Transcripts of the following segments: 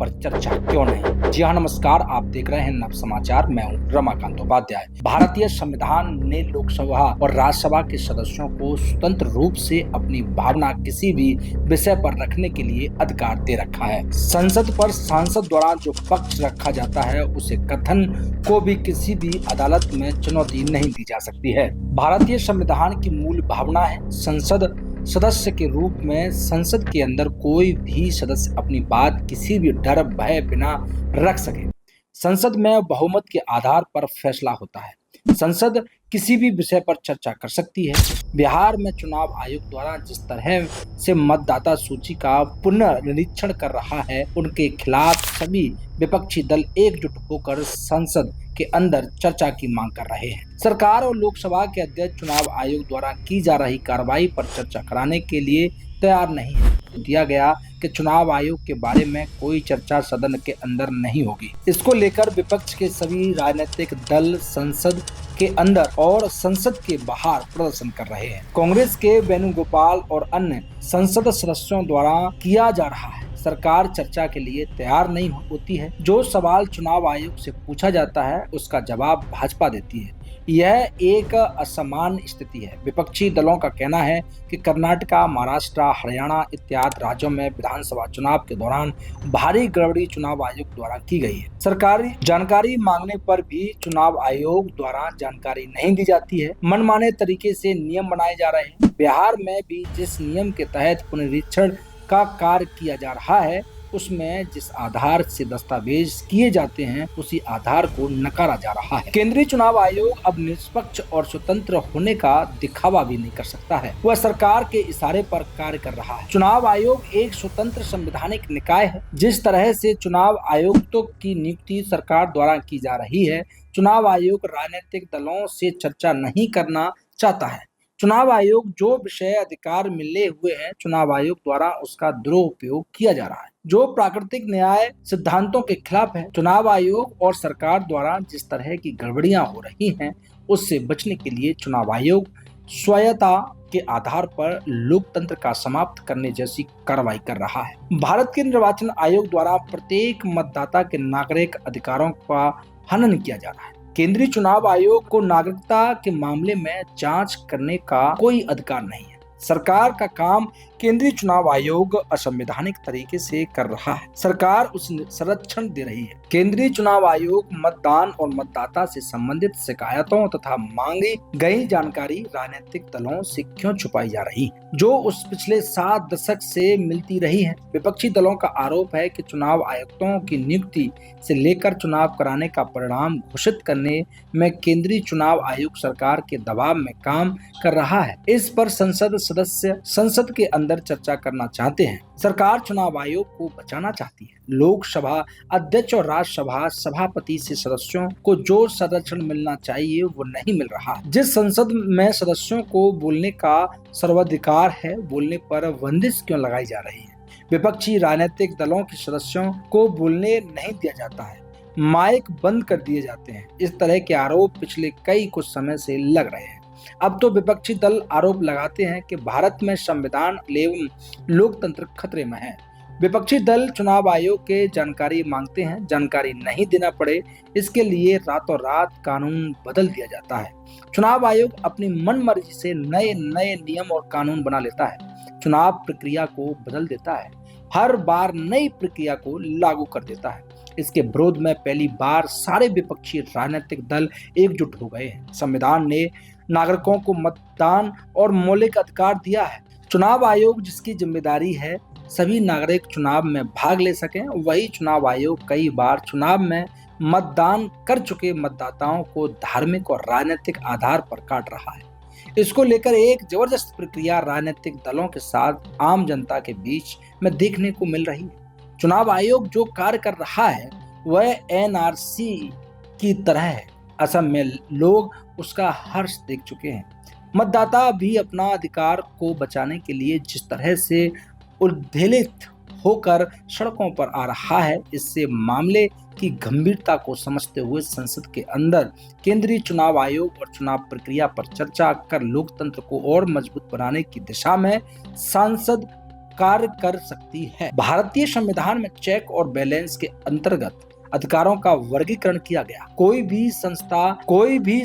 पर चर्चा क्यों नहीं। जी हाँ, नमस्कार, आप देख रहे हैं नव समाचार। मैं हूँ रमाकांत उपाध्याय। भारतीय संविधान ने लोकसभा और राज्यसभा के सदस्यों को स्वतंत्र रूप से अपनी भावना किसी भी विषय पर रखने के लिए अधिकार दे रखा है। संसद पर सांसद द्वारा जो पक्ष रखा जाता है उसे कथन को भी किसी भी अदालत में चुनौती नहीं दी जा सकती है। भारतीय संविधान की मूल भावना है संसद सदस्य के रूप में संसद के अंदर कोई भी सदस्य अपनी बात किसी भी डर भय बिना रख सके। संसद में बहुमत के आधार पर फैसला होता है। संसद किसी भी विषय पर चर्चा कर सकती है। बिहार में चुनाव आयोग द्वारा जिस तरह से मतदाता सूची का पुनर्निरीक्षण कर रहा है, उनके खिलाफ सभी विपक्षी दल एकजुट होकर संसद के अंदर चर्चा की मांग कर रहे हैं। सरकार और लोकसभा के अध्यक्ष चुनाव आयोग द्वारा की जा रही कार्रवाई पर चर्चा कराने के लिए तैयार नहीं है। दिया गया कि चुनाव आयोग के बारे में कोई चर्चा सदन के अंदर नहीं होगी। इसको लेकर विपक्ष के सभी राजनीतिक दल संसद के अंदर और संसद के बाहर प्रदर्शन कर रहे हैं। कांग्रेस के वेणुगोपाल और अन्य संसद सदस्यों द्वारा किया जा रहा है। सरकार चर्चा के लिए तैयार नहीं होती है। जो सवाल चुनाव आयोग से पूछा जाता है उसका जवाब भाजपा देती है। यह एक असामान्य स्थिति है। विपक्षी दलों का कहना है कि कर्नाटक, महाराष्ट्र, हरियाणा इत्यादि राज्यों में विधानसभा चुनाव के दौरान भारी गड़बड़ी चुनाव आयोग द्वारा की गई है। सरकारी जानकारी मांगने पर भी चुनाव आयोग द्वारा जानकारी नहीं दी जाती है। मनमाने तरीके से नियम बनाए जा रहे हैं। बिहार में भी जिस नियम के तहत पुनरीक्षण का कार्य किया जा रहा है उसमें जिस आधार से दस्तावेज किए जाते हैं उसी आधार को नकारा जा रहा है। केंद्रीय चुनाव आयोग अब निष्पक्ष और स्वतंत्र होने का दिखावा भी नहीं कर सकता है। वह सरकार के इशारे पर कार्य कर रहा है। चुनाव आयोग एक स्वतंत्र संवैधानिक निकाय है। जिस तरह से चुनाव आयुक्तों की नियुक्ति सरकार द्वारा की जा रही है, चुनाव आयोग राजनीतिक दलों से चर्चा नहीं करना चाहता है। चुनाव आयोग जो विषय अधिकार मिले हुए हैं, चुनाव आयोग द्वारा उसका दुरुपयोग किया जा रहा है जो प्राकृतिक न्याय सिद्धांतों के खिलाफ है। चुनाव आयोग और सरकार द्वारा जिस तरह की गड़बड़ियां हो रही हैं उससे बचने के लिए चुनाव आयोग स्वायत्तता के आधार पर लोकतंत्र का समाप्त करने जैसी कार्रवाई कर रहा है। भारत के निर्वाचन आयोग द्वारा प्रत्येक मतदाता के नागरिक अधिकारों का हनन किया जा रहा है। केंद्रीय चुनाव आयोग को नागरिकता के मामले में जांच करने का कोई अधिकार नहीं है। सरकार का काम केंद्रीय चुनाव आयोग असंवैधानिक तरीके से कर रहा है। सरकार उसे संरक्षण दे रही है। केंद्रीय चुनाव आयोग मतदान और मतदाता से संबंधित शिकायतों तथा मांगी गई जानकारी राजनीतिक दलों से क्यों छुपाई जा रही है, जो उस पिछले 7 दशक से मिलती रही है। विपक्षी दलों का आरोप है कि चुनाव आयुक्तों की नियुक्ति से लेकर चुनाव कराने का परिणाम घोषित करने में केंद्रीय चुनाव आयोग सरकार के दबाव में काम कर रहा है। इस पर संसद सदस्य संसद के अंदर चर्चा करना चाहते हैं। सरकार चुनाव आयोग को बचाना चाहती है। लोकसभा अध्यक्ष और राज्यसभा सभापति से सदस्यों को जो संरक्षण मिलना चाहिए वो नहीं मिल रहा है। जिस संसद में सदस्यों को बोलने का सर्वाधिकार है, बोलने पर बंदिश क्यों लगाई जा रही है। विपक्षी राजनीतिक दलों के सदस्यों को बोलने नहीं दिया जाता है, माइक बंद कर दिए जाते हैं। इस तरह के आरोप पिछले कुछ समय से लग रहे हैं। अब तो विपक्षी दल आरोप लगाते हैं कि भारत में संविधान एवं लोकतंत्र खतरे में है। विपक्षी दल चुनाव आयोग के जानकारी मांगते हैं। जानकारी नहीं देना पड़े इसके लिए रातों रात कानून बदल दिया जाता है। चुनाव आयोग अपनी मनमर्जी से नए नए नियम और कानून बना लेता है। चुनाव प्रक्रिया को बदल देता है। हर बार नई प्रक्रिया को लागू कर देता है। इसके विरोध में पहली बार सारे विपक्षी राजनीतिक दल एकजुट हो गए हैं। संविधान ने नागरिकों को मतदान और मौलिक अधिकार दिया है। चुनाव आयोग जिसकी जिम्मेदारी है सभी नागरिक चुनाव में भाग ले सकें, वही चुनाव आयोग कई बार चुनाव में मतदान कर चुके मतदाताओं को धार्मिक और राजनीतिक आधार पर काट रहा है। इसको लेकर एक जबरदस्त प्रक्रिया राजनीतिक दलों के साथ आम जनता के बीच में देखने को मिल रही है। चुनाव आयोग जो कार्य कर रहा है वह एनआरसी की तरह है। असम में लोग उसका हर्ष देख चुके हैं। मतदाता भी अपना अधिकार को बचाने के लिए जिस तरह से उद्वेलित होकर सड़कों पर आ रहा है, इससे मामले की गंभीरता को समझते हुए संसद के अंदर केंद्रीय चुनाव आयोग और चुनाव प्रक्रिया पर चर्चा कर लोकतंत्र को और मजबूत बनाने की दिशा में सांसद कार्य कर सकती है। भारतीय संविधान में चेक और बैलेंस के अंतर्गत अधिकारों का वर्गीकरण किया गया। कोई भी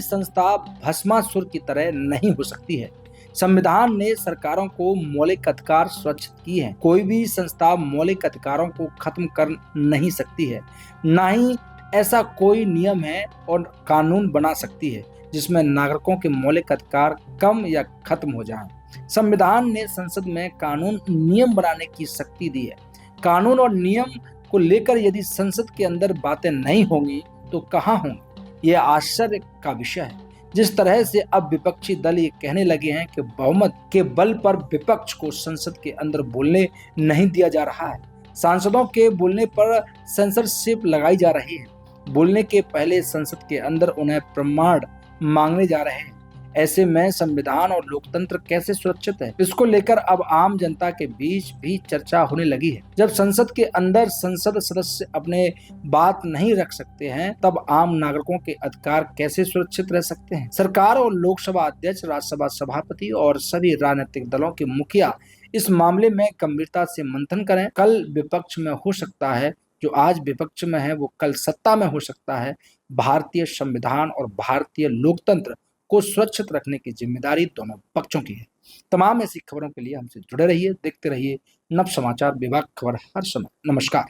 संस्था भस्मासुर की तरह नहीं हो सकती है। संविधान ने सरकारों को मौलिक अधिकार सुरक्षित किए हैं। कोई भी संस्था मौलिक अधिकारों को खत्म कर नहीं सकती है। न ही ऐसा कोई नियम है और कानून बना सकती है जिसमें नागरिकों के मौलिक अधिकार कम या खत्म हो जाएं। संविधान ने संसद में कानून नियम बनाने की शक्ति दी है। कानून और नियम को लेकर यदि संसद के अंदर बातें नहीं होंगी तो कहां होंगी? यह आश्चर्य का विषय है। जिस तरह से अब विपक्षी दल ये कहने लगे हैं कि बहुमत के बल पर विपक्ष को संसद के अंदर बोलने नहीं दिया जा रहा है। सांसदों के बोलने पर सेंसरशिप लगाई जा रही है। बोलने के पहले संसद के अंदर उन्हें प्रमाण मांगने जा रहे हैं। ऐसे में संविधान और लोकतंत्र कैसे सुरक्षित है, इसको लेकर अब आम जनता के बीच भी चर्चा होने लगी है। जब संसद के अंदर संसद सदस्य अपने बात नहीं रख सकते हैं, तब आम नागरिकों के अधिकार कैसे सुरक्षित रह सकते हैं? सरकार और लोकसभा अध्यक्ष, राज्यसभा सभापति और सभी राजनीतिक दलों के मुखिया इस मामले में गंभीरता से मंथन करें। कल विपक्ष में हो सकता है, जो आज विपक्ष में है वो कल सत्ता में हो सकता है। भारतीय संविधान और भारतीय लोकतंत्र को सुरक्षित रखने की जिम्मेदारी दोनों पक्षों की है। तमाम ऐसी खबरों के लिए हमसे जुड़े रहिए, देखते रहिए नव समाचार विभाग खबर हर समय। नमस्कार।